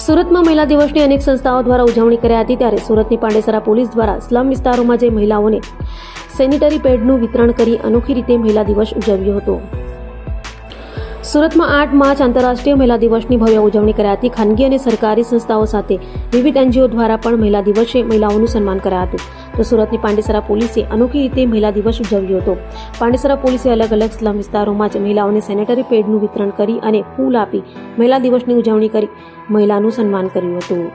સુરતમાં મહિલા દિવસની અનેક સંસ્થાઓ દ્વારા ઉજવણી કરાઈ હતી, ત્યારે સુરતની પાંડેસરા પોલીસ દ્વારા સ્લમ વિસ્તારોમાં જઈ મહિલાઓને સેનિટરી પેડનું વિતરણ કરી અનોખી રીતે મહિલા દિવસ ઉજવ્યો હતો. સુરતમાં 8 માર્ચ આંતરરાષ્ટ્રીય મહિલા દિવસની ભવ્ય ઉજવણી કરાઈ હતી. ખાનગી અને સરકારી સંસ્થાઓ સાથે વિવિધ NGO દ્વારા પણ મહિલા દિવસે મહિલાઓનું સન્માન કરાયું હતું. તો સુરતની પાંડેસરા પોલીસે અનોખી રીતે મહિલા દિવસ ઉજવ્યો હતો. પાંડેસરા પોલીસે અલગ અલગ સ્લમ વિસ્તારોમાં જ મહિલાઓને સેનેટરી પેડનું વિતરણ કરી અને ફૂલ આપી મહિલા દિવસની ઉજવણી કરી મહિલાનું સન્માન કર્યું હતું.